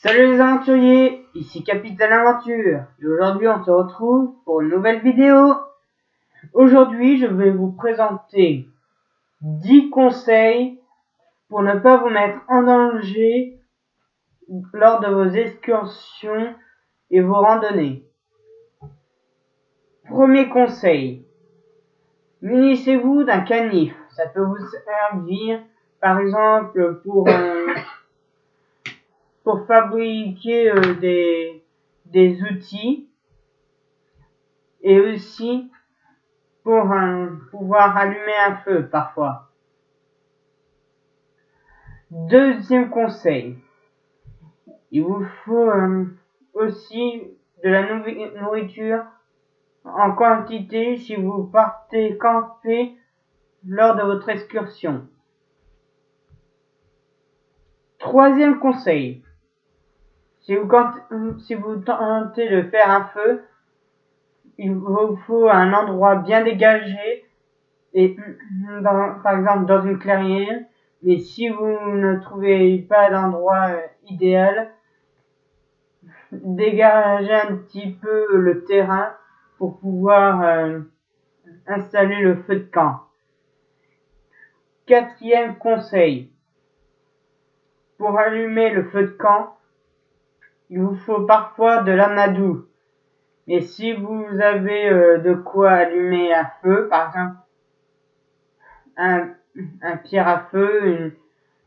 Salut les aventuriers, ici Capitaine Aventure et aujourd'hui on se retrouve pour une nouvelle vidéo. Aujourd'hui je vais vous présenter 10 conseils pour ne pas vous mettre en danger lors de vos excursions et vos randonnées. Premier conseil, munissez-vous d'un canif. Ça peut vous servir par exemple pour fabriquer des outils et aussi pour pouvoir allumer un feu parfois. Deuxième conseil, il vous faut aussi de la nourriture en quantité si vous partez camper lors de votre excursion. Troisième conseil, si vous tentez de faire un feu, il vous faut un endroit bien dégagé et par exemple dans une clairière. Mais si vous ne trouvez pas d'endroit idéal, dégagez un petit peu le terrain pour pouvoir installer le feu de camp. Quatrième conseil, pour allumer le feu de camp, il vous faut parfois de l'amadou. Et si vous avez de quoi allumer un feu, par exemple un pierre à feu,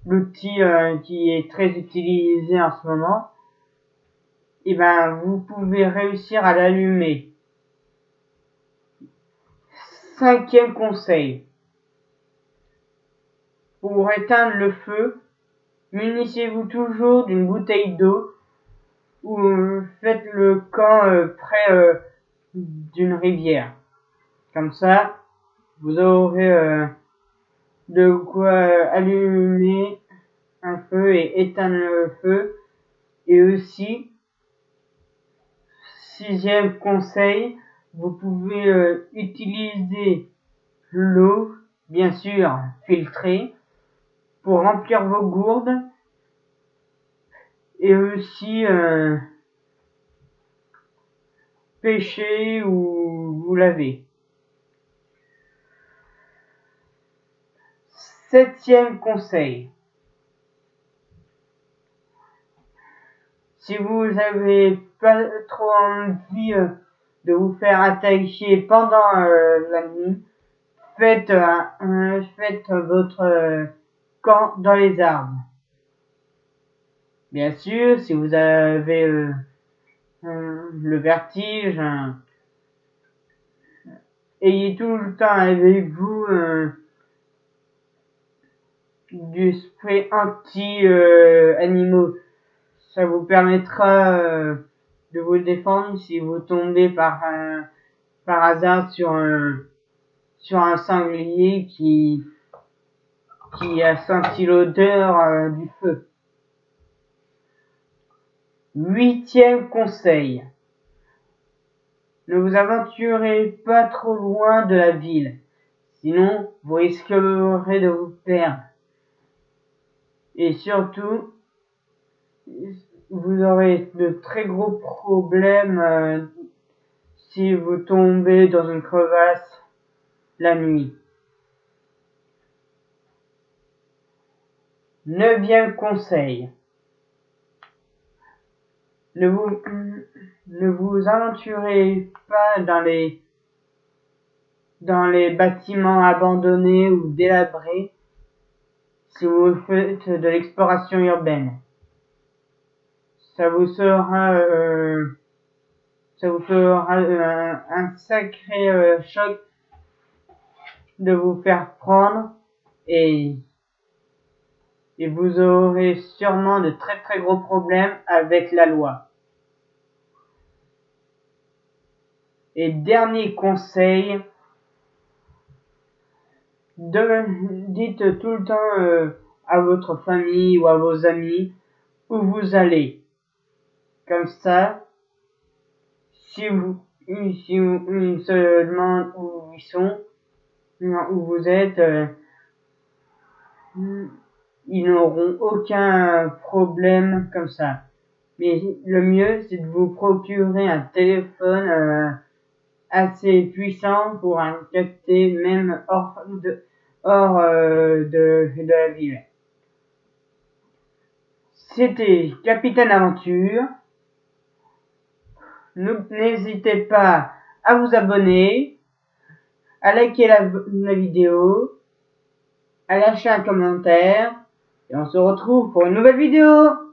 l'outil qui est très utilisé en ce moment, et vous pouvez réussir à l'allumer. Cinquième conseil, pour éteindre le feu, munissez-vous toujours d'une bouteille d'eau ou faites le camp près d'une rivière. Comme ça, vous aurez de quoi allumer un feu et éteindre le feu. Et aussi, sixième conseil, vous pouvez utiliser l'eau, bien sûr filtrée, pour remplir vos gourdes et aussi pêcher ou vous laver. Septième conseil, si vous avez pas trop envie de vous faire attaquer pendant la nuit, faites votre camp dans les arbres. Bien sûr, si vous avez le vertige, ayez tout le temps avec vous du spray anti-animaux. Ça vous permettra de vous défendre si vous tombez par hasard sur un sanglier qui a senti l'odeur du feu. Huitième conseil, ne vous aventurez pas trop loin de la ville, sinon vous risquerez de vous perdre. Et surtout, vous aurez de très gros problèmes si vous tombez dans une crevasse la nuit. Neuvième conseil, ne vous aventurez pas dans les bâtiments abandonnés ou délabrés si vous faites de l'exploration urbaine. Ça vous fera un sacré choc de vous faire prendre et vous aurez sûrement de très très gros problèmes avec la loi. Et dernier conseil, dites tout le temps à votre famille ou à vos amis où vous allez. Comme ça, si ils se demandent où ils sont, où vous êtes, ils n'auront aucun problème comme ça. Mais le mieux, c'est de vous procurer un téléphone assez puissant pour capter même hors de la ville. C'était Capitaine Aventure. N'hésitez pas à vous abonner, à liker la vidéo, à lâcher un commentaire, et on se retrouve pour une nouvelle vidéo.